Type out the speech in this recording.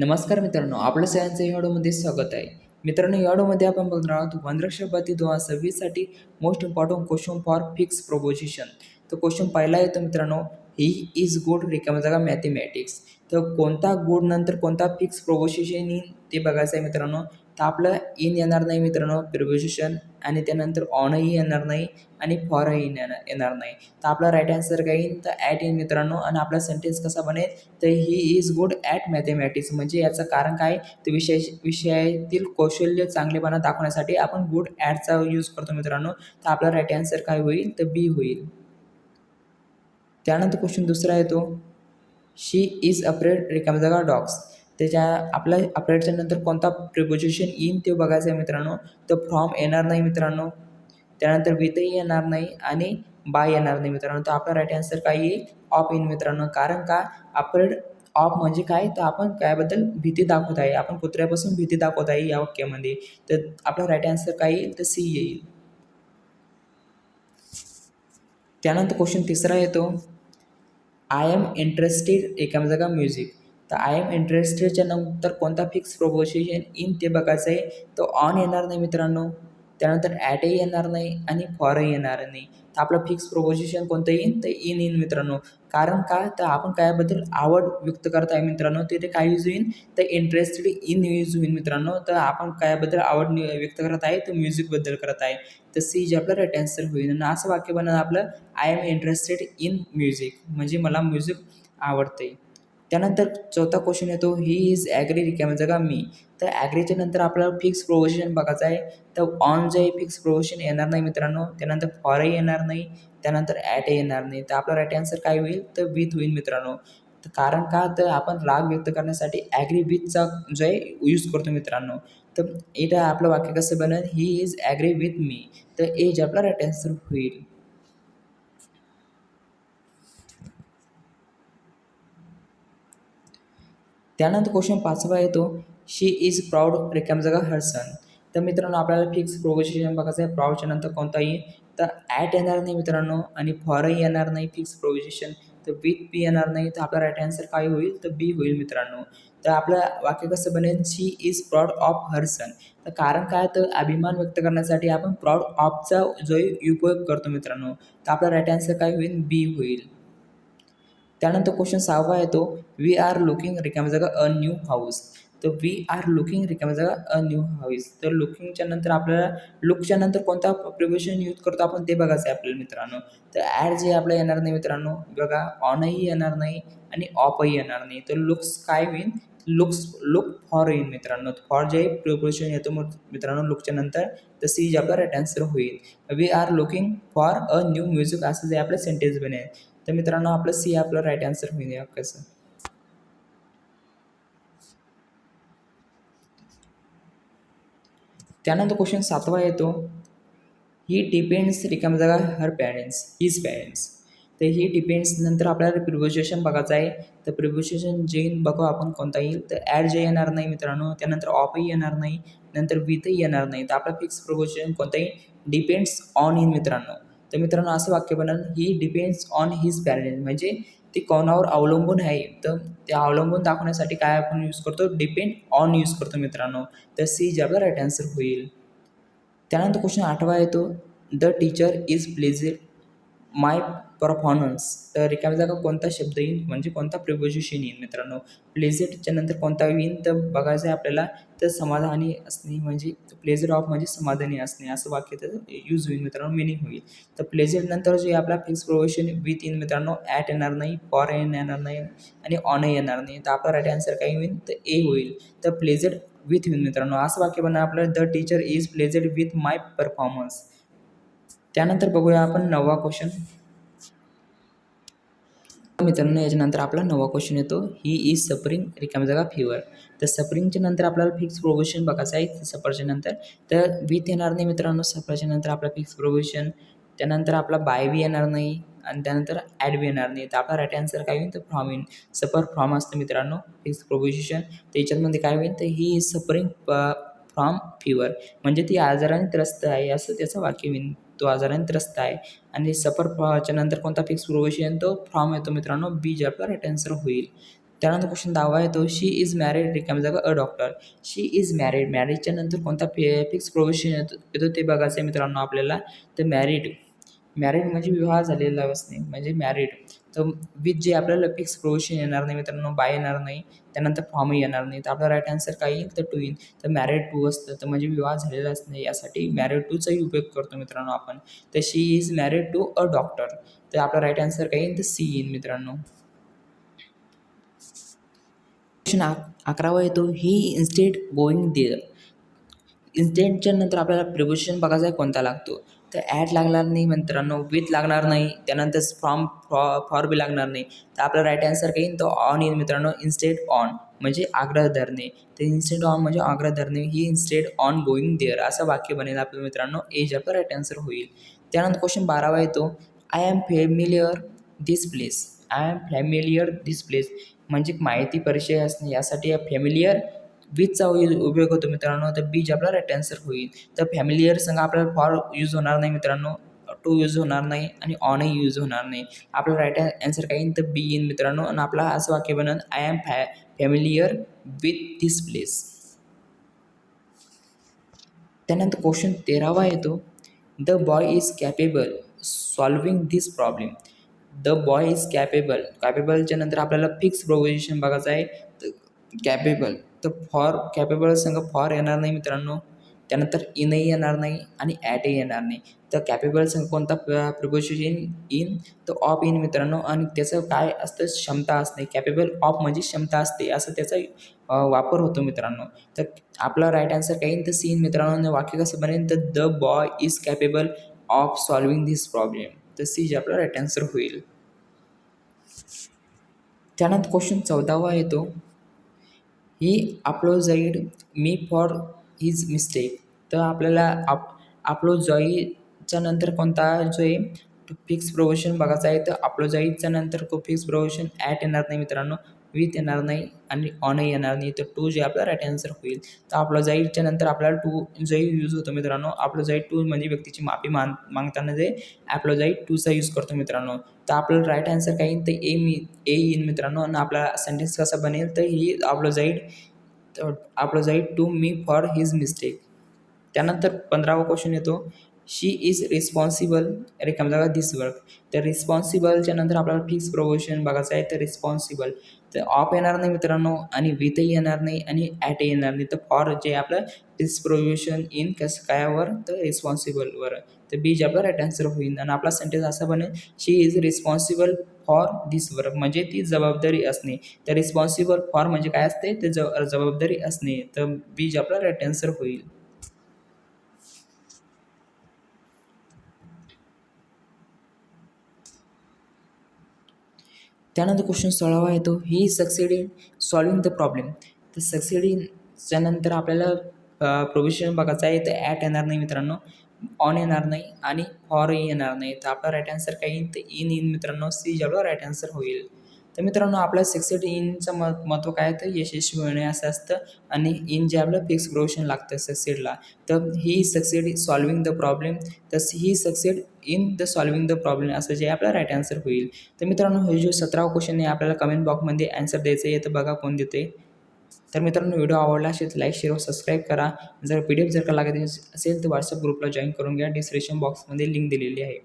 नमस्कार मित्रांनो, आपलं सगळ्यांचं या व्हिडिओमध्ये स्वागत आहे. मित्रांनो, या व्हिडिओमध्ये आपण बघणार आहोत वनरक्षपती 2026 साठी most important question for fix proposition. तर क्वेश्चन पहिला येतो मित्रांनो, ही इज गुड रिकामा जागा मॅथेमॅटिक्स. तर कोणता गुड नंतर कोणता फिक्स प्रोपोजिशन येईल ते बघायचं आहे मित्रांनो. तर आपलं इन येणार नाही मित्रांनो प्रिपोजिशन, आणि त्यानंतर ऑनही येणार नाही आणि फॉरही येणार नाही. तर आपला राईट आन्सर काय येईल, तर ॲट येईल मित्रांनो. आणि आपला सेंटेन्स कसा बनेल, तर he is good at mathematics. म्हणजे याचं कारण काय, तर विषयातील कौशल्य चांगलेपणा दाखवण्यासाठी आपण गुड ॲटचा यूज करतो मित्रांनो. तर आपला राईट आन्सर काय होईल, तर बी होईल. त्यानंतर क्वेश्चन दुसरा येतो, शी इज अफ्रेड रिकामा जागा डॉग्स. त्याच्या आपल्या अफ्रेडच्या नंतर कोणता प्रिपोजिशन येईल ते बघायचं आहे मित्रांनो. तर फ्रॉम येणार नाही मित्रांनो, त्यानंतर विथही येणार नाही आणि बाय येणार नाही मित्रांनो. तर आपला राईट आन्सर काय येईल, ऑफ येईल मित्रांनो. कारण का, अफ्रेड ऑफ म्हणजे काय, तर आपण कायबद्दल भीती दाखवत आहे, आपण कुत्र्यापासून भीती दाखवत आहे या वाक्यामध्ये. तर आपला राईट आन्सर काय येईल, तर सी येईल. त्यानंतर क्वेश्चन तिसरा येतो, आय एम इंटरेस्टेड एका जागा म्युझिक. तर आय एम इंटरेस्टेडच्या नंतर कोणता फिक्स प्रोपोजिशन इन ते बघायचं आहे. तर ऑन येणार नाही मित्रांनो, त्यानंतर ॲटही येणार नाही आणि फॉरही येणार नाही. तर आपलं फिक्स प्रोपोजिशन कोणतं येईल, तर इन मित्रांनो. कारण का, तर आपण कायाबद्दल आवड व्यक्त करत आहे मित्रांनो, तिथे काय यूज होईल, तर इंटरेस्टेड इन यूज होईल मित्रांनो. तर आपण कायाबद्दल आवड व्यक्त करत आहे, तर म्युझिकबद्दल करत आहे. तर सी जे आपलं राईट आन्सर होईल. आणि असं वाक्य बनलं आपलं, I am interested in music, म्हणजे मला म्युझिक आवडते. त्यानंतर चौथा क्वेश्चन येतो, ही इज ॲग्री रिकामा जागा मी. तर ॲग्रीच्या नंतर आपल्याला फिक्स प्रोपोजिशन बघायचं आहे. तर ऑन जे फिक्स प्रोपोजिशन येणार नाही मित्रांनो, त्यानंतर फॉरही येणार नाही, त्यानंतर ॲटही येणार नाही. तर आपला राईट आन्सर काय होईल, तर विथ होईल मित्रांनो. तर कारण का, तर आपण राग व्यक्त करण्यासाठी ॲग्री विथचा जो आहे यूज करतो मित्रांनो. तर इथं आपलं वाक्य कसं बनेल, he is agree with me. तर ए जे आपला राईट आन्सर होईल. त्यानंतर क्वेश्चन पाचवा येतो, शी इज प्राऊड रिकामा जागा हर सन. तर मित्रांनो, आपल्याला फिक्स प्रोपोजिशन बघायचं आहे. प्राऊडच्या नंतर कोणता येईल, तर ॲट येणार नाही मित्रांनो आणि फॉरही येणार नाही फिक्स प्रोपोजिशन. तर विथ बी येणार नाही. तर आपला राईट आन्सर काय होईल, तर बी होईल मित्रांनो. तर आपलं वाक्य कसं बनेल, she is proud of her सन. तर कारण काय, तर अभिमान व्यक्त करण्यासाठी आपण प्राऊड ऑफचा जो उपयोग करतो मित्रांनो. तर आपला राईट आन्सर काय होईल, बी होईल. त्यानंतर क्वेश्चन सहावा येतो, वी आर लुकिंग रिकामा जागा अ न्यू हाऊस. तर वी आर लुकिंग रिकामा जागा अ न्यू हाऊस. तर लुकिंगच्या नंतर आपल्याला लुकच्या नंतर कोणता प्रिपोजिशन यूज करतो आपण ते बघायचं आहे आपल्याला मित्रांनो. तर ॲड जे आपल्याला येणार नाही मित्रांनो, बघा ऑनही येणार नाही आणि ऑफही येणार नाही. तर लुक्स काय होईल, लुक फॉर येईल मित्रांनो. फॉर जे प्रिपोजिशन येतो मग मित्रांनो लुकच्या नंतर, तर सी जे आपला राईट आन्सर होईल. We are looking for a new music असं जे आपलं सेंटेन्स बनेल. तर मित्रांनो, आपलं सी आपलं राईट आन्सर होईल या कसं. त्यानंतर क्वेश्चन सातवा येतो, ही डिपेंड्स रिकामा जागा हर पॅरेंट्स हिज पॅरेंट्स. तर ही डिपेंड्स नंतर आपल्याला प्रिपोजिशन बघायचं आहे. तर प्रिपोजिशन जे बघू आपण कोणता येईल, तर ॲड जे येणार नाही मित्रांनो, त्यानंतर ऑफही येणार नाही, नंतर विथही येणार नाही. तर आपला फिक्स प्रिपोजिशन कोणताही डिपेंड्स ऑन इन मित्रांनो. तर मित्रांनो, असं वाक्य बनल, ही डिपेंड्स ऑन हिज पॅरेंट्स, म्हणजे ती कोणावर अवलंबून आहे. तर ते अवलंबून दाखवण्यासाठी काय आपण यूज करतो, डिपेंड ऑन यूज करतो मित्रांनो. तर सी जे आपला राईट आन्सर होईल. त्यानंतर क्वेश्चन आठवा येतो, the teacher is pleased my performance. तर रिकामी जागा कोणता शब्द येईल, म्हणजे कोणता प्रिपोजिशन येईल मित्रांनो. प्लेजेडच्या नंतर कोणता येईल, तर बघायचं आहे आपल्याला. तर समाधानी असणे, म्हणजे प्लेजर ऑफ म्हणजे समाधानी असणे असं वाक्य त्याचं यूज होईल मित्रांनो, मिनिंग होईल. तर प्लेजेड नंतर जे आपला फिक्स प्रिपोजिशन विथ येईल मित्रांनो, ॲट येणार नाही, फॉर येणार नाही आणि ऑनही येणार नाही. तर आपला राईट आन्सर काय होईल, तर ए होईल. तर प्लेजेड विथ येईल मित्रांनो. असं वाक्य बनणार आपलं, the teacher is pleased with my performance. त्यानंतर बघूया आपण नववा क्वेश्चन. मित्रांनो, याच्यानंतर आपला नवा क्वेश्चन येतो, ही इज सफरिंग रिकामी जागा फीवर. तर सफरिंगच्या नंतर आपल्याला फिक्स प्रोपोजिशन बघायचं आहे सफरच्या नंतर. तर विथ येणार नाही मित्रांनो सफरच्या नंतर आपला फिक्स प्रोपोजिशन. त्यानंतर आपला बाय बी येणार नाही आणि त्यानंतर ॲड बी येणार नाही. तर आपला राईट आन्सर काय होईल, तर फ्रॉम येईल. सफर फ्रॉम असतं मित्रांनो फिक्स प्रोपोजिशन. तर याच्यामध्ये काय होईल, तर he is suffering from fever, म्हणजे ती आजाराने त्रस्त आहे असं त्याचं वाक्य होईल. तो आजाराने त्रस्त आहे. आणि सफर च्या नंतर कोणता फिक्स प्रोपोजिशन, तो फ्रॉम येतो मित्रांनो, बी जे आपला राईट आन्सर होईल. त्यानंतर क्वेश्चन 10 येतो शी इज मॅरिड रिकामी जागा a doctor. She is married. मॅरिडच्या नंतर कोणता फिक्स प्रोविजन येतो ते बघायचं आहे मित्रांनो आपल्याला. तर मॅरिड मॅरिड म्हणजे विवाह झालेला असणे म्हणजे मॅरिड. तर विथ जे आपल्याला फिक्स प्रोविजन येणार नाही मित्रांनो, बाय येणार नाही, त्यानंतर फॉर्म येणार नाही. तर आपला राईट आन्सर काय येईल तर टू येईल. तर मॅरिड टू असतं तर म्हणजे विवाह झालेला असणे, यासाठी मॅरिड टूचाही उपयोग करतो मित्रांनो आपण. तर she is married to a doctor. तर आपला राईट आन्सर काय येईल तर सी येईल मित्रांनो. क्वेश्चन 11 येतो ही इन्स्टेड गोईंग देअर. इन्स्टेंटच्या नंतर आपल्याला प्रिपोजिशन बघायचा आहे कोणता लागतो. तर ॲट लागणार नाही मित्रांनो, विथ लागणार नाही, त्यानंतर फ्रॉम फॉर बी लागणार नाही. तर आपला राईट आन्सर काही तो ऑन येईल मित्रांनो. इन्स्टेड ऑन म्हणजे आग्रह धरणे. तर इन्स्टेड ऑन म्हणजे आग्रह धरणे. ही इन्स्टेड ऑन गोईंग देअर असं वाक्य बनेल आपलं मित्रांनो. एज आपला राईट आन्सर होईल. त्यानंतर क्वेश्चन 12 येतो I am familiar this place. I am familiar this place म्हणजे माहिती परिचय असणे, यासाठी फॅमिलियर विथचा उपयोग होतो मित्रांनो. तर बीज आपला राईट आन्सर होईल. तर फॅमिलियर संग आपल्याला फॉर यूज होणार नाही मित्रांनो, टू यूज होणार नाही आणि ऑनही यूज होणार नाही. आपला राईट आन्सर काय येईल तर बी येईल मित्रांनो. आणि आपला असं वाक्य बनन I am familiar with this place. त्यानंतर क्वेश्चन 13 येतो the boy is capable solving this problem. The boy is capable. कॅपेबलच्या नंतर आपल्याला फिक्स प्रोपोजिशन बघायचं आहे. तर कॅपेबल तर फॉर कॅपेबल संग फॉर येणार नाही मित्रांनो, त्यानंतर इनही येणार नाही आणि ॲटही येणार नाही. तर कॅपेबल संग कोणता प्रिपोजिशन इन तर ऑफ इन मित्रांनो. आणि त्याचं काय असतं क्षमता असते. कॅपेबल ऑफ म्हणजे क्षमता असते असं त्याचा वापर होतो मित्रांनो. तर आपला राईट आन्सर काय येईल तर सी इन मित्रांनो. वाक्य कसं बनेल तर the boy is capable of solving this problem. तर सी जे आपला राईट आन्सर होईल. त्यानंतर क्वेश्चन 14 येतो ही अप्लोजाईड मी फॉर हिज मिस्टेक. तर आपल्याला अप्लोजाईडच्या नंतर कोणता जो आहे फिक्स प्रोविजन बघायचा आहे. तर अप्लोजाईडच्या नंतर फिक्स प्रोविजन ॲट येणार नाही मित्रांनो, विथ येणार नाही आणि ऑनही येणार नाही. तर टू जे आपला राईट आन्सर होईल. तर अप्लोजाईडच्या नंतर आपल्याला टू जोही यूज होतो मित्रांनो. अप्लोजाईड टू म्हणजे व्यक्तीची माफी मागताना जे अप्लोजाईड टूचा यूज करतो मित्रांनो. तर आपल्याला राईट आन्सर काय येईल तर ए येईल मित्रांनो. आणि आपला सेंटेन्स कसा बनेल तर he apologised to me for his mistake. त्यानंतर 15वा क्वेश्चन येतो शी इज रिस्पॉन्सिबल रिकामी जागा दिस वर्क. तर रिस्पॉन्सिबलच्या नंतर आपल्याला फिक्स प्रोपोजिशन बघायचं आहे. तर रिस्पॉन्सिबल तर ऑफ येणार नाही मित्रांनो आणि विथही येणार नाही आणि ॲटही येणार नाही. तर फॉर जे आपलं फिक्स प्रोपोजिशन इन कसं कायावर तर रिस्पॉन्सिबलवर. तर बी जे आपला राईट आन्सर होईल. आणि आपला सेंटेन्स असा बनेल she is responsible for this work म्हणजे ती जबाबदारी असणे. तर रिस्पॉन्सिबल फॉर म्हणजे काय असते ते जबाबदारी असणे. तर बी जे आपला राईट आन्सर होईल. त्यानंतर क्वेश्चन 16 येतो he succeed in solving the problem. तर सक्सेड इनच्या नंतर आपल्याला प्रोविजन बघायचं आहे. तर ॲट येणार नाही मित्रांनो, ऑन येणार नाही आणि फॉरही येणार नाही. तर आपला राईट आन्सर काय येईल तर इन मित्रांनो. सी जे आपला राईट आन्सर होईल. तर मित्रांनो आपल्या सक्सेड इनचं महत्त्व काय तर यशस्वी होणे असं असतं. आणि इन जे आपलं फिक्स प्रोविजन लागतं सक्सेडला. तर he succeed solving the problem तर he succeed in the solving the problem असं जे आपला राईट आन्सर होईल. तर मित्रांनो हे जो 17वा क्वेश्चन आहे आपल्याला कमेंट बॉक्समध्ये आन्सर द्यायचं आहे. तर बघा कोण देते. तर मित्रांनो व्हिडिओ आवडला असेल तर लाईक शेअर व सबस्क्राईब करा. जर PDF जर का लागत असेल तर व्हॉट्सअप ग्रुपला जॉईन करून घ्या. डिस्क्रिप्शन बॉक्समध्ये लिंक दिलेली आहे.